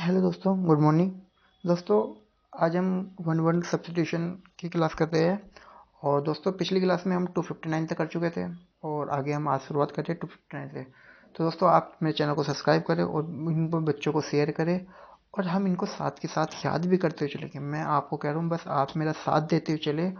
Hello दोस्तों, good morning. दोस्तों, आज हम वन वन सब्स्टिट्यूशन की क्लास कर रहे हैं। और दोस्तों, पिछली क्लास में हम 259 तक कर चुके थे और आगे हम आज शुरुआत करते हैं 259 से। तो दोस्तों, आप मेरे चैनल को सब्सक्राइब करें और इन बच्चों को शेयर करें और हम इनको साथ के साथ याद भी करते हुए चलेंगे। मैं आपको कह रहा हूँ, बस आप मेरा साथ देते हुए चले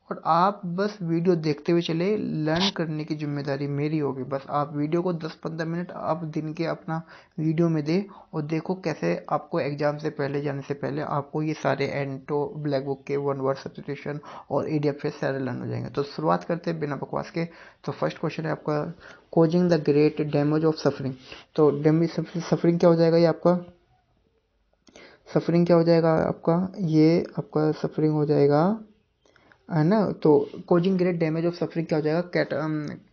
और आप बस वीडियो देखते हुए चले। लर्न करने की जिम्मेदारी मेरी होगी। बस आप वीडियो को 10-15 मिनट आप दिन के अपना वीडियो में दे और देखो कैसे आपको एग्जाम से पहले जाने से पहले आपको ये सारे एंटो ब्लैक बुक के वन वर्ड सब्स्टिट्यूशन और ईडीएफ से सारे लर्न हो जाएंगे। तो शुरुआत करते हैं बिना बकवास के। तो फर्स्ट क्वेश्चन है आपका, causing the great damage of suffering. तो डैमेज सफरिंग क्या हो जाएगा? ये आपका सफरिंग क्या हो जाएगा? ये आपका सफरिंग हो जाएगा, है ना। तो causing great damage of suffering क्या हो जाएगा?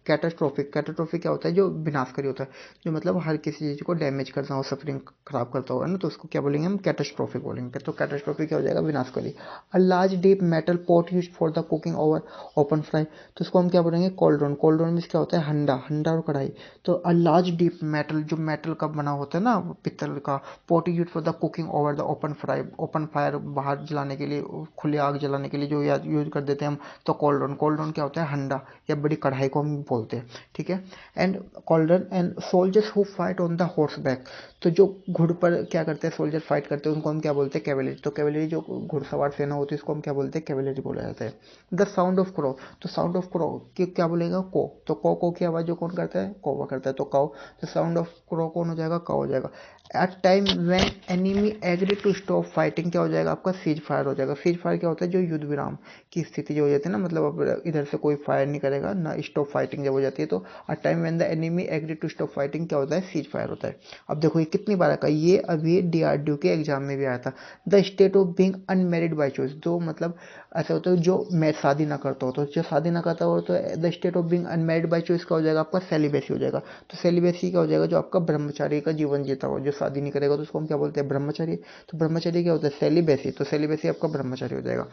कैटास्ट्रोफिक। कैटास्ट्रोफिक क्या होता है? जो विनाशकारी होता है, जो मतलब हर किसी चीज़ को डैमेज करता हो, सफरिंग खराब करता हो, है ना। तो उसको क्या बोलेंगे हम? कैटास्ट्रोफिक बोलेंगे। तो कैटास्ट्रोफिक क्या हो जाएगा? विनाशकारी। A large deep metal pot use for the cooking over open fry. तो उसको हम क्या बोलेंगे? कॉल्ड्रॉन। कॉल्ड्रॉन में क्या होता है? हंडा। हंडा और कढ़ाई। तो अ लार्ज डीप मेटल, जो मेटल का बना होता है ना, पित्तल का, pot use for the cooking over the open fry. Open fire, बाहर जलाने के लिए, खुली आग जलाने के लिए जो यूज कर देते हैं हम। तो कॉल्ड्रॉन। कॉल्ड्रॉन क्या होता है? हंडा या बड़ी कढ़ाई को हम बोलते हैं, ठीक है। And cauldron and soldiers who fight on the horse back. तो जो घुड़ पर क्या करते हैं, सोल्जर फाइट करते हैं, उनको हम क्या बोलते हैं? कैवेलरी। तो कैवेलरी जो घुड़सवार सेना होती है, इसको हम क्या बोलते हैं? कैवेलरी बोला जाता है। The sound of crow. तो साउंड ऑफ क्रो की क्या बोलेगा? को। तो को की आवाज़ जो कौन करता है? कौवा करता है, तो काउ। तो साउंड ऑफ क्रो कौन हो जाएगा? काउ हो जाएगा। At time when enemy agree to stop fighting क्या हो जाएगा? आपका सीज फायर हो जाएगा। सीज फायर क्या होता है? जो युद्ध विराम की स्थिति जो हो जाती है ना, मतलब अब इधर से कोई फायर नहीं करेगा ना, स्टॉप फाइटिंग जब हो जाती है तो a time when the enemy agree to stop fighting क्या होता है? सीज फायर होता है। अब देखो ये कितनी बार का, ये अभी डीआरडीओ के एग्जाम में भी आया था। The state of being unmarried by choice. तो मतलब ऐसा होता है जो मैं शादी ना करता हो, तो जो शादी ना करता हो, तो the state of being unmarried by choice क्या हो जाएगा? आपका सेलिबेसी हो जाएगा। तो सेलिबेसी क्या हो जाएगा? जो आपका ब्रह्मचारी का जीवन जीता हो, जो शादी नहीं करेगा, तो उसको हम क्या बोलते हैं? ब्रह्मचारी। तो ब्रह्मचारी क्या होता है? सेलिबेसी। तो सेलिबेसी आपका ब्रह्मचारी हो जाएगा।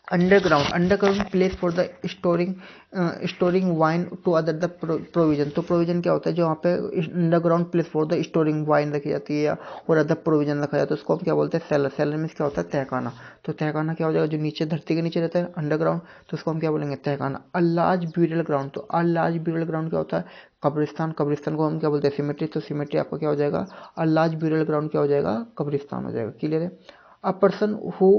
Underground. Underground place for the storing wine to other the provision. तो प्रोविजन क्या होता है? जो वहाँ पे underground place for the storing wine रखी जाती है या और अदर प्रोविजन रखा जाता है, उसको हम क्या बोलते हैं? सेलर। सेलर में क्या होता है? तहखाना। तो तहखाना क्या हो जाएगा? जो नीचे धरती के नीचे रहता है अंडरग्राउंड, तो उसको हम क्या बोलेंगे? तहखाना। A large burial ground. तो अ लार्ज ब्यूरियल ग्राउंड क्या होता है? कब्रिस्तान। कब्रिस्तान को हम क्या बोलते हैं? सिमेट्री। तो सिमेट्री आपका क्या हो जाएगा? अ लार्ज ब्यूरियल ग्राउंड क्या हो जाएगा? कब्रिस्तान हो जाएगा। क्लियर है। A person who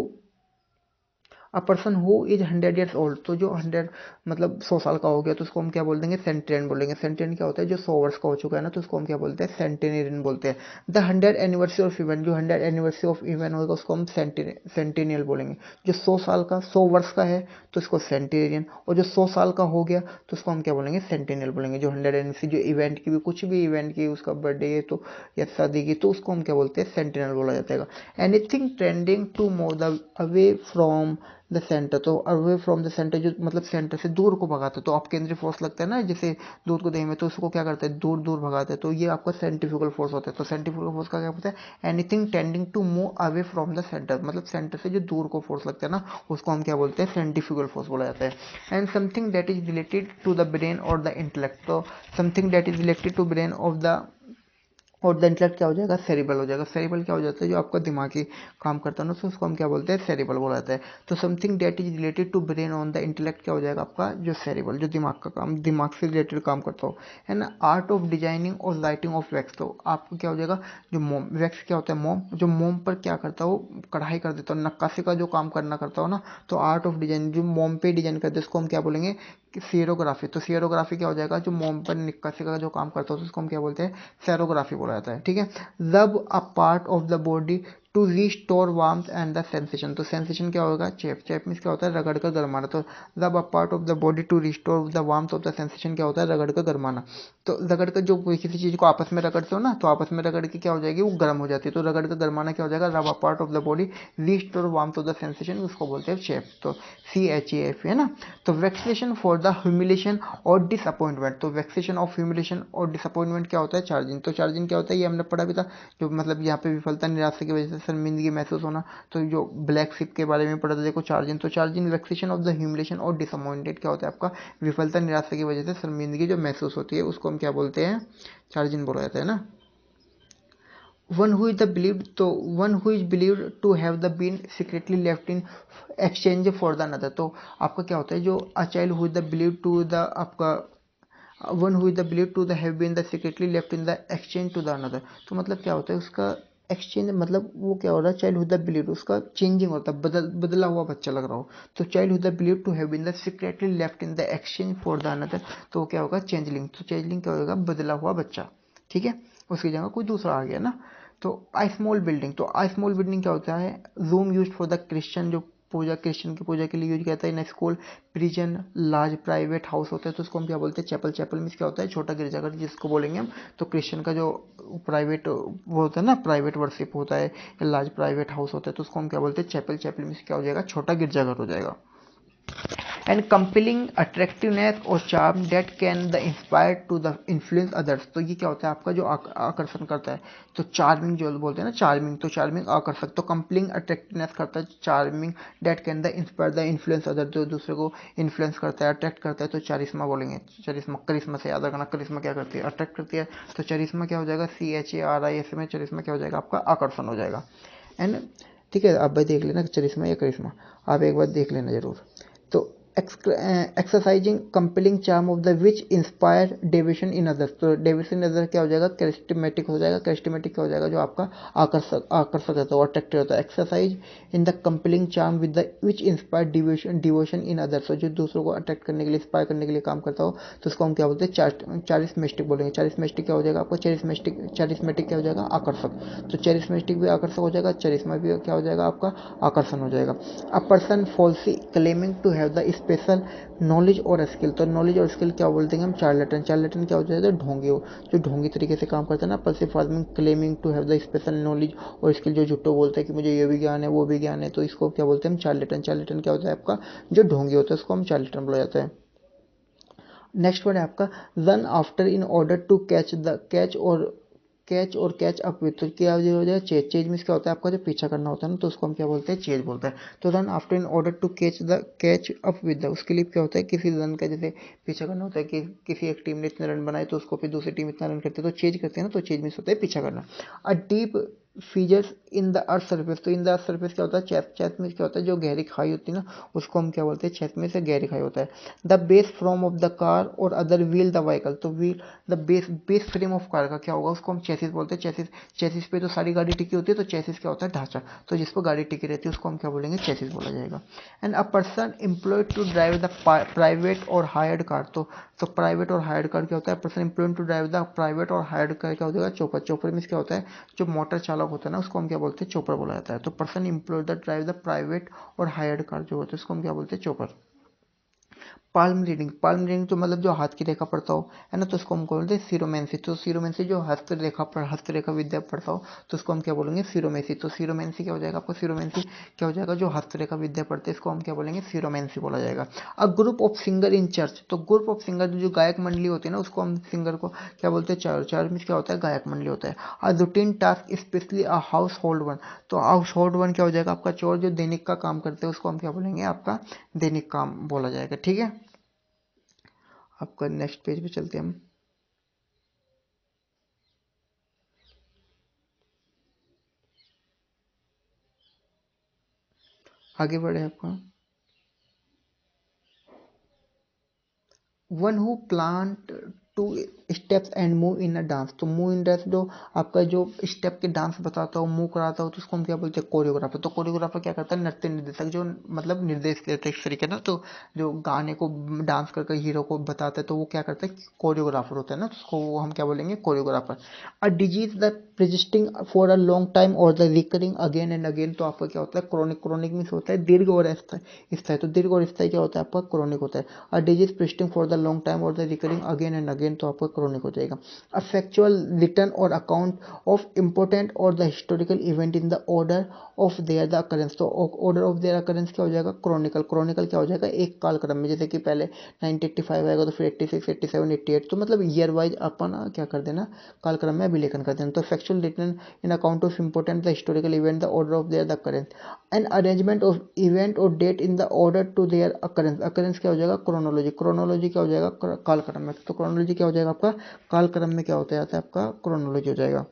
a person who is 100 years old. तो जो 100 मतलब 100 साल का हो गया, तो उसको हम क्या बोल देंगे? सेंटेनियन बोलेंगे। सेंटेनियन क्या होता है? जो 100 वर्ष का हो चुका है ना, तो उसको हम क्या बोलते हैं? सेंटेनियन बोलते हैं। The 100 anniversary of event. जो 100 एनिवर्सरी ऑफ इवेंट होगा, उसको हम सेंटेनियल बोलेंगे। जो 100 साल का, 100 वर्ष का है, तो उसको सेंटेनियन। और जो 100 साल का हो गया, तो उसको हम क्या बोलेंगे? सेंटेनियल बोलेंगे। जो 100 एनिवर्सरी, जो इवेंट की भी, कुछ भी इवेंट की, उसका बर्थडे है तो या शादी की, तो उसको हम क्या बोलते हैं? सेंटेनियल बोला जाता है। Anything trending to move the away from the centre. तो अवे फ्रॉम द सेंटर, जो मतलब सेंटर से दूर को भगाते, तो आप केंद्रीय फोर्स लगता है ना, जैसे दूध को दही में, तो उसको क्या करते हैं? दूर दूर भगाते हैं। तो ये आपका सेंट्रीफ्यूगल फोर्स होता है। तो सेंट्रीफ्यूगल फोर्स का क्या होता है? Anything tending to move away from the centre. मतलब सेंटर से जो दूर को फोर्स लगता है ना, उसको हम क्या बोलते हैं? सेंट्रीफ्यूगल फोर्स बोला जाता है। And something that is related to the brain or the intellect. तो something that is related to brain of the or the intellect क्या हो जाएगा? सेरिबल हो जाएगा। सेरिबल क्या हो जाता है? जो आपका दिमागी काम करता है ना, उसको हम क्या बोलते हैं? सेरिबल बोला जाता है। तो something that is related to brain on the intellect क्या हो जाएगा? आपका जो सेरिबल, जो दिमाग का काम, दिमाग से रिलेटेड काम करता हो, है ना। आर्ट ऑफ डिजाइनिंग और लाइटिंग ऑफ वैक्स। तो आपको क्या हो जाएगा? जो मोम, वैक्स क्या होता है? मोम। जो मोम पर क्या करता हो? कढ़ाई कर देता हो, नक्काशी का जो काम करना करता हो ना, तो आर्ट ऑफ डिजाइन, जो मोम पे डिजाइन करते हैं, उसको हम क्या बोलेंगे? सीरोग्राफी। तो सीरोग्राफी क्या हो जाएगा? जो मोम पर नक्काशी का जो काम करता हो, तो उसको हम क्या बोलते हैं? सेरोग्राफी बोला जाता है, ठीक है। Rub a part of the body to restore warmth and the sensation. तो सेंसेशन क्या होगा? चेप। चेप मीन्स क्या होता है? रगड़ कर गरमाना। तो rub a part of the body to restore the warmth of the sensation क्या होता है? रगड़ कर गरमाना। तो रगड़ कर, जो किसी चीज़ को आपस में रगड़ते हो ना, तो आपस में रगड़ के क्या हो जाएगी? वो गर्म हो जाती है। तो रगड़ कर गरमाना क्या हो जाएगा? रब a part of the body restore warmth of the sensation, उसको बोलते हैं चेप। तो CHAF, है ना। तो वैक्सीनेशन फॉर द ह्यूमिलेशन और डिसअपॉइंटमेंट। तो वैक्सीनेशन ऑफ ह्यूमिलेशन और डिसअपॉइंटमेंट क्या होता है? चार्जिंग। तो चार्जिंग क्या होता है? ये हमने पढ़ा भी था। जो मतलब यहाँ पे विफलता, निराशा की वजह से शर्मिंदगी महसूस होना, तो जो ब्लैक शिप के बारे में पढ़ा था, देखो चार्जिंग। तो charging vaccination of the humiliation और डिसअपॉइंटेड क्या होता है? आपका विफलता, निराशा की वजह से शर्मिंदगी जो महसूस होती है, उसको हम क्या बोलते हैं? चार्जिंग बोला जाता है ना। One who is the believed, तो one who is believed to have the been secretly left in exchange for the another. तो आपका क्या होता है, जो a child who is the believe to the आपका one who is the believe to the have been the secretly left in the exchange to the another. तो मतलब क्या होता है उसका एक्सचेंज, मतलब वो क्या हो रहा है, चाइल्ड हु द बिलीव उसका चेंजिंग होता है, बदला हुआ बच्चा लग रहा हो। तो child who the believe to have been the secretly left in the exchange for the another, तो वो क्या होगा, चेंजलिंग। तो चेंजलिंग क्या होगा, बदला हुआ बच्चा, ठीक है, उसकी जगह कोई दूसरा आ गया ना। तो आई स्मॉल बिल्डिंग, तो आई स्मॉल बिल्डिंग क्या होता है, room use for the Christian, जो पूजा, क्रिश्चियन की पूजा के लिए यूज करता है। In school, prison, large private house होता है, तो उसको हम क्या बोलते हैं, चैपल। चैपल मीन्स क्या होता है, छोटा गिरजाघर जिसको बोलेंगे हम। तो क्रिश्चियन का जो प्राइवेट वो होता है ना, प्राइवेट वर्शिप होता है, या लार्ज प्राइवेट हाउस होता है, तो उसको हम क्या बोलते हैं, चैपल। चैपल मीन्स क्या हो जाएगा, छोटा गिरजाघर हो जाएगा। And compelling attractiveness or charm that can the inspire to the influence others. तो ये क्या होता है आपका, जो आकर्षण करता है। तो चार्मिंग जो बोलते हैं ना, चार्मिंग, तो चार्मिंग आकर्षक। तो कंपेलिंग अट्रैक्टिवनेस करता है, charming that can the inspire the influence other, जो दूसरे को इन्फ्लुएंस करता है, अट्रैक्ट करता है। तो चारिस्मा बोलेंगे, चारिस्मा, करिश्मा से याद रखना, करिश्मा क्या करती है, अट्रैक्ट करती है। तो चारिस्मा क्या हो जाएगा, CHARIS में चारिस्मा क्या हो जाएगा आपका, आकर्षण हो जाएगा। एंड ठीक है, आप भाई देख लेना चरिश्मा या करिश्मा, आप एक बार देख लेना जरूर। तो exercising compelling charm of the which inspire deviation in others. तो डेविएशन इन अदर क्या हो जाएगा, कैरिस्मेटिक हो जाएगा। कैरिस्मेटिक क्या हो जाएगा, जो आपका आकर्षक आकर्षक रहता है, अट्रैक्टिव होता है। Exercise in the compelling charm with the which inspire devotion in others, जो दूसरों को अट्रैक्ट करने के लिए, इंस्पायर करने के लिए काम करता हो, तो उसको हम क्या बोलते हैं, चारिस्मेस्टिक बोलेंगे। चारिस्मेस्टिक क्या हो जाएगा आपको, चारिस्मेटिक क्या हो जाएगा, आकर्षक। तो चारिस्मेस्टिक भी आकर्षक हो जाएगा, चारिस्मा भी क्या हो जाएगा आपका, आकर्षण हो जाएगा। A person falsely claiming to have the special knowledge or skill. तो नॉलेज और स्किल क्या बोलते हैं हम, चार्लेटन। चार्लेटन क्या हो जाएगा, ढोंगी हो, जो ढोंगी तरीके से काम करता है ना। Person farming claiming to have the special knowledge or skill, जो झुट्टो बोलते हैं कि मुझे ये भी ज्ञान है, वो भी ज्ञान है, तो इसको क्या बोलते हैं हम, चार्लेटन। चार्लेटन क्या होता है आपका, जो ढोंगी होता है, उसको हम चार्लेटन बोला जाता है। नेक्स्ट वर्ड है आपका run after in order to catch up with. तो क्या हो जाएगा, चेज। चेज मीन्स क्या होता है आपका, जो पीछा करना होता है ना, तो उसको हम क्या बोलते हैं, चेज बोलते हैं। तो run after in order to catch up with the, उसके लिए क्या होता है, किसी रन का जैसे पीछा करना होता है कि किसी एक टीम ने इतने रन बनाए, तो उसको फिर दूसरी टीम इतना रन करती है, तो चेज करते हैं ना। तो चेज मीन्स होता है पीछा करना। A deep features in the earth surface. तो इन द अर्थ सर्फेस क्या होता है, चेस्ट। चेस्ट में क्या होता है, जो गहरी खाई होती है ना, उसको हम क्या बोलते हैं, चेस्ट में से गहरी खाई होता है। The base frame of the car और अदर व्हील द व्हीकल। तो wheel, the base frame of car का क्या होगा, उसको हम चेसिस बोलते हैं। चेसिस, चेसिस पे तो सारी गाड़ी टिकी होती है, तो चेसिस क्या होता है, ढांचा। तो जिस पर गाड़ी टिकी रहती है उसको हम क्या बोलेंगे, चेसिस बोला जाएगा। And a person employed to drive the private or hired car. तो प्राइवेट और हायर्ड कार क्या होता है, person employed to drive the private or hired car क्या हो जाएगा, चौपर। चौपर मीन्स क्या होता है, जो मोटर चालक होता है ना, उसको हम क्या बोलते हैं, चौपर बोला जाता है। तो person employed the drive the private or hired car जो होता है, उसको हम क्या बोलते हैं, chopper. Palm reading, palm reading तो मतलब जो हाथ की रेखा पढ़ता हो, है ना, तो उसको हम बोलते हैं सीरोमेंसी। तो सीरोमेंसी जो हस्तरेखा विद्या पढ़ता हो, तो उसको हम क्या बोलेंगे, सीरोमेंसी। तो सीरोमेंसी क्या हो जाएगा आपको, सीरोमेंसी क्या हो जाएगा, जो हस्तरेखा विद्या पढ़ते हैं, इसको हम क्या बोलेंगे, सीरोमेंसी बोला जाएगा। A group of singer in church. तो ग्रुप ऑफ सिंगर, जो गायक मंडली होती है ना, उसको हम सिंगर को क्या बोलते हैं, चर्च। चर्च में क्या होता है, गायक मंडली होता है। A routine task specially a house hold one. तो हाउस होल्ड वन क्या हो जाएगा आपका, चोर। जो दैनिक का काम करते हैं उसको हम क्या बोलेंगे, आपका दैनिक काम बोला जाएगा, ठीक है। आपका नेक्स्ट पेज पे चलते हैं हम। आगे बढ़े आपका, one who plant two steps and move in a dance. तो मूव इन डांस, जो आपका जो स्टेप के डांस बताता हो, मूव कराता हो, तो उसको हम क्या बोलते हैं, कोरियोग्राफर। तो कोरियोग्राफर क्या करता है, नृत्य निर्देशक, जो मतलब निर्देश देता है इस तरीके ना। तो जो गाने को डांस करके हीरो को बताता है, तो वो क्या करता है, कोरियोग्राफर होता है ना, तो उसको वो हम क्या बोलेंगे, choreographer. A disease the persisting for a long time और the recurring again and again. तो आपका क्या होता है, क्रोनिक। क्रोनिक मीन्स होता है दीर्घ और स्थायी। स्थायी, तो दीर्घ और स्थायी क्या होता है आपका, क्रोनिक होता है। A disease persisting for the long time और the recurring again and again, तो आपका क्रोनिक हो जाएगा। अ फैक्चुअल रिटर्न और अकाउंट ऑफ इंपॉर्टेंट और the historical event in the order of their the occurrence. तो ऑर्डर ऑफ देयर अकरेंस क्या हो जाएगा, क्रोनिकल। क्रोनिकल क्या हो जाएगा, एक कालक्रम में, जैसे कि पहले 1985 आएगा, तो फिर 86, 87, 88, तो मतलब ईयर वाइज अपन क्या कर देना, कालक्रम में अभिलेखन कर देना। तो factual return in account of important the historical event the order of their the occurrence and arrangement of event और date in the order to their occurrence. Occurrence क्या हो जाएगा, क्रोनोलॉजी। क्रोनोलॉजी क्या हो जाएगा, कालक्रम में। तो क्रोनोलॉजी क्या हो जाएगा आपका, कालक्रम में क्या होता है आपका, क्रोनोलॉजी हो जाएगा।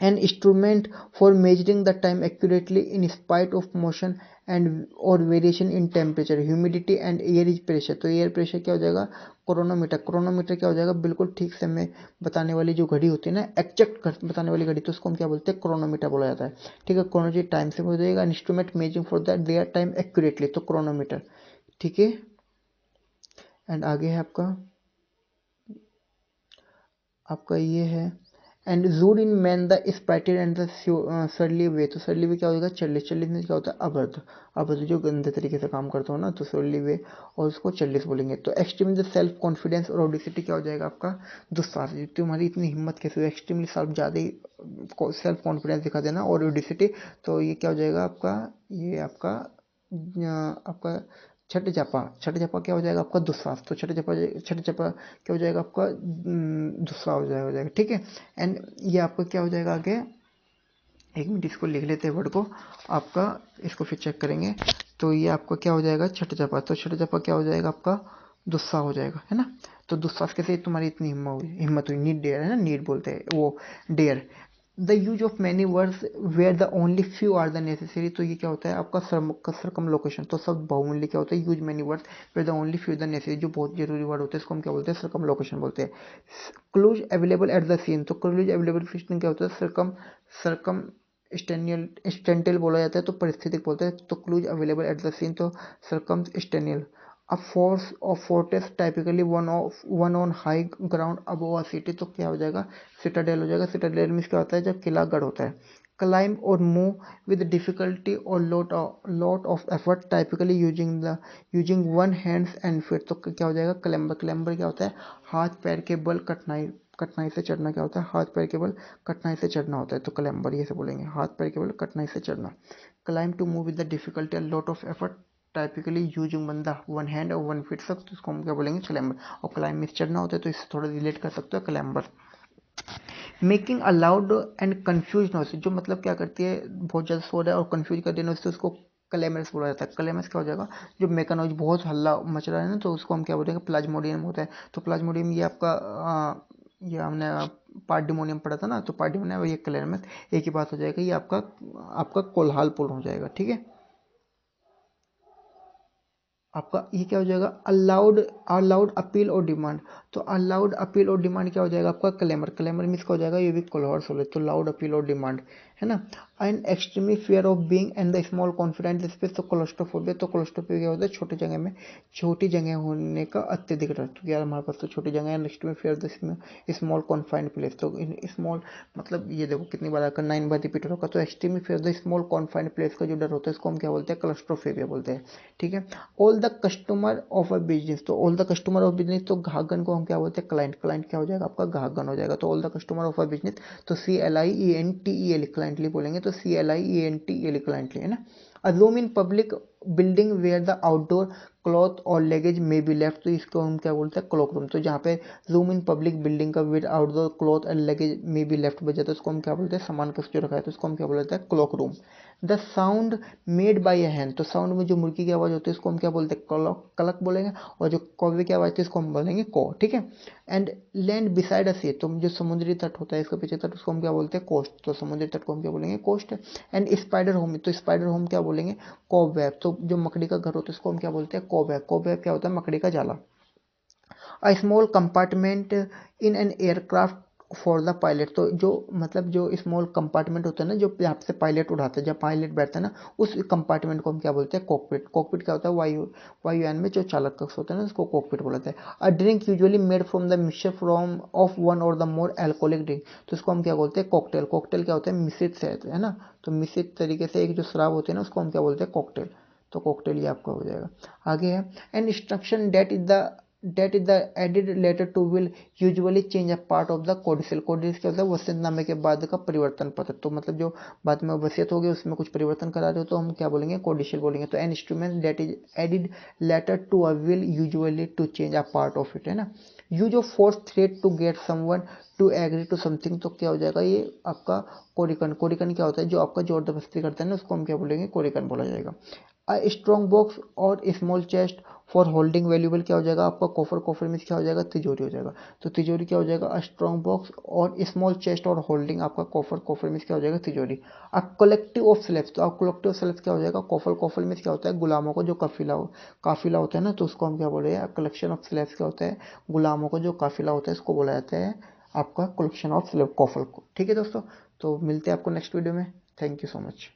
an instrument for measuring the time accurately in spite of motion and or variation in temperature, humidity and air is pressure। तो एयर प्रेशर क्या हो जाएगा, क्रोनोमीटर। क्रोनोमीटर क्या हो जाएगा, बिल्कुल ठीक समय बताने वाली जो घड़ी होती है ना, एग्जैक्ट बताने वाली घड़ी, तो उसको हम क्या बोलते हैं, क्रोनोमीटर बोला जाता है। ठीक है, क्रोनोजी टाइम से हो जाएगा, instrument measuring for the their time accurately, तो क्रोनोमीटर। ठीक है, एंड आगे है आपका आपका ये है, and rude in man the spited and the surly way. तो सरली वे क्या होगा, चल्लिस। चल्लिस में क्या होता है, अभद्र। अभद्र जो गंदे तरीके से काम करते हो ना, तो सरली वे, और उसको चल्लिस बोलेंगे। तो एक्सट्रीमली सेल्फ कॉन्फिडेंस और ऑडिसिटी क्या हो जाएगा आपका, दुस्साहस। तुम्हारी इतनी हिम्मत कैसे हुई, एक्सट्रीमली सेल्फ, ज़्यादा ही सेल्फ कॉन्फिडेंस दिखा देना, और ऑडिसिटी, तो ये क्या हो जाएगा आपका, ये आपका छठ जपा। छठ जपा क्या हो जाएगा आपका, दुस्साहस। तो छठ जपा, छठ जपा क्या हो जाएगा आपका, दुस्साह हो जाएगा। ठीक है, एंड ये आपका क्या हो जाएगा आगे, एक मिनट इसको लिख लेते हैं वर्ड को आपका, इसको फिर चेक करेंगे। तो ये आपका क्या हो जाएगा, छठ जपा। तो छठ जपा क्या हो जाएगा आपका, दुस्साह हो जाएगा, है ना। तो दुस्साहस कैसे तुम्हारी इतनी हिम्मत हुई, नीड डेयर है ना, नीड बोलते हैं वो, dare. The use of many words where the only few are the necessary. तो ये क्या होता है आपका सरकम लोकेशन। तो शब्द बहुमूल्य क्या होता है, use many words where the only few the necessary, जो बहुत जरूरी वर्ड होते हैं इसको हम क्या बोलते हैं, सरकम लोकेशन बोलते हैं। Clues available at the scene. तो क्लूज अवेलेबल सीन क्या होता है, सरकम सरकम स्टेंटियल बोला जाता है, तो परिस्थितिक बोलते हैं। तो clues available at the scene, तो circumstantial. A force of fortress typically one on high ground above a city. तो क्या हो जाएगा, सिटाडेल हो जाएगा। सिटाडेल मीन्स क्या होता है, जब किला गढ़ होता है। क्लाइंब और मूव विद डिफिकल्टी और lot of effort typically using one hands and feet. तो क्या हो जाएगा, क्लैम्बर। क्लैम्बर क्या होता है, हाथ पैर के बल कठिनाई कठिनाई से चढ़ना। क्या होता है, हाथ पैर के बल कठिनाई से चढ़ना होता है, तो क्लैम्बर ये से बोलेंगे, हाथ पैर के बल कठिनाई से चढ़ना। Climb to move with the difficulty and lot of effort typically using बंदा one hand or one feet सब, तो इसको हम क्या बोलेंगे, क्लैम्बर। और क्लाइंब में चढ़ना होता है, तो इससे थोड़ा रिलेट कर सकते हो, clamber. Making a loud and confuse noise, जो मतलब क्या करती है, बहुत ज़्यादा शोर है और कन्फ्यूज कर देना, उससे उसको क्लेमरस बोला जाता है। क्लेमरस क्या हो जाएगा, जो मेका नॉइज बहुत हल्ला मच रहा है ना, तो उसको हम क्या बोलेंगे, प्लाज्मोडियम होता है। तो प्लाज्मोडियम ये आपका ये हमने पार्डिमोनियम पढ़ा था ना, तो पार्डिमोनियम और ये क्लेमरस एक ही बात हो जाएगा, ये आपका आपका कोल्हालपुर हो जाएगा। ठीक है, आपका ये क्या हो जाएगा, अलाउड अलाउड अपील और डिमांड। तो अलाउड अपील और डिमांड क्या हो जाएगा आपका, क्लेमर। क्लेमर मीन्स क्या हो जाएगा, ये भी कोलहर्स हो गए, तो लाउड अपील और डिमांड, है ना। And extremely fear of being and the small confident space. तो कोलोस्ट्रोफोबिया। तो कोलोस्ट्रोफोबिया क्या होता है, छोटी जगह में, छोटी जगह होने का अत्यधिक डर। तो यार हमारे पास तो छोटी जगह है, extremely fear the small confined place. तो इन स्मॉल मतलब ये देखो कितनी बार आकर 9 बार रिपीट होगा। तो extremely fear the small confined place का जो डर होता है, इसको हम क्या बोलते हैं, कोलोस्ट्रोफोबिया बोलते हैं। ठीक है, all the customer of a business. तो all the customer of business, तो ग्राहकगण को हम क्या बोलते हैं, क्लाइंट। क्लाइंट क्या हो जाएगा आपका, ग्राहकगण हो जाएगा। तो all the customer of a business, तो CLIENTEL क्लाइंटली बोलेंगे, तो CLIENTEL क्लाइंटली, है ना। A room in public building where the outdoor cloth or luggage may be left. तो इसको हम क्या बोलते हैं, क्लॉक रूम। तो जहाँ पे रूम इन पब्लिक बिल्डिंग का where outdoor cloth and luggage may be left बच जाता है, उसको हम क्या बोलते हैं, सामान कस जो रखा है, तो उसको हम क्या बोलते हैं, clock room. The sound made by a hand. तो साउंड में जो मुर्गी की आवाज़ होती है, उसको हम क्या बोलते हैं, क्लॉक कलक बोलेंगे। और जो कौवे की आवाज़ होती है, इसको हम बोलेंगे कौ। ठीक है, एंड लैंड बिसाइड अ सी। तो जो समुद्री तट होता है, इसके पीछे तट, उसको हम क्या बोलते हैं, कोस्ट। तो समुद्री तट को हम क्या बोलेंगे, कोस्ट। And spider home. तो स्पाइडर होम क्या बोलेंगे, कॉबवेब। तो जो मकड़ी का घर होता है, उसको हम क्या बोलते हैं, कॉबवेब। कॉबवेब क्या होता है, मकड़ी का जाला। A small compartment in an aircraft for the pilot. तो जो मतलब जो स्मॉल कंपार्टमेंट होता है ना, जो यहाँ से पायलट उड़ाता है, जब पायलट बैठता है ना, उस कंपार्टमेंट को हम क्या बोलते हैं, कॉकपिट। कॉकपिट क्या होता है, वायुयान में जो चालक कक्ष होता है ना, उसको कॉकपिट बोलते हैं। A drink usually made from the mixture from of one और द मोर एल्कोहलिक ड्रिंक। तो इसको हम क्या बोलते हैं, कॉकटेल। कॉकटेल क्या होता है, मिश्रित से, है ना। तो मिश्रित तरीके से एक जो शराब होती है ना, उसको हम क्या बोलते हैं, कॉकटेल। तो कॉकटेल ये आपका हो जाएगा। आगे है, an instruction that is the added later to will usually change a part of the codicil. कोडिस क्या होता है, वसीयतनामे के बाद का परिवर्तन पत्र। तो मतलब जो बाद में वसीयत होगी, उसमें कुछ परिवर्तन करा रहे हो, तो हम क्या बोलेंगे, कोडिसल बोलेंगे। तो an instrument that is added later to a will usually to change a part of it, है ना। Use of force threat to get someone to agree to something. तो क्या हो जाएगा, ये आपका कोरिकन। कोरिकन क्या होता है, जो आपका जोर जबरदस्ती करता है ना, उसको हम क्या बोलेंगे, कोरिकन बोला जाएगा। स्ट्रॉन्ग बॉक्स और small chest for holding valuable क्या हो जाएगा आपका कॉफर, कॉफर मीन्स क्या हो जाएगा तिजोरी हो जाएगा। तो तिजोरी क्या हो जाएगा स्ट्रॉन्ग बॉक्स और स्मॉल चेस्ट और होल्डिंग आपका कॉफर, कॉफर मीन्स क्या हो जाएगा तिजोरी। अब कलेक्टिव ऑफ स्लेब्स, तो अब कलेक्टिव ऑफ स्लेब्स क्या हो जाएगा कॉफर, कॉफर मीन्स क्या होता है गुलामों को जो काफिला होता है ना, तो उसको हम क्या बोल रहे हैं कलेक्शन ऑफ स्लेब्स क्या होता है गुलामों को जो काफिला होता है इसको बोला जाता है आपका कलेक्शन ऑफ स्लेब कॉफर को। ठीक है दोस्तों, तो मिलते हैं आपको नेक्स्ट वीडियो में। Thank you so much.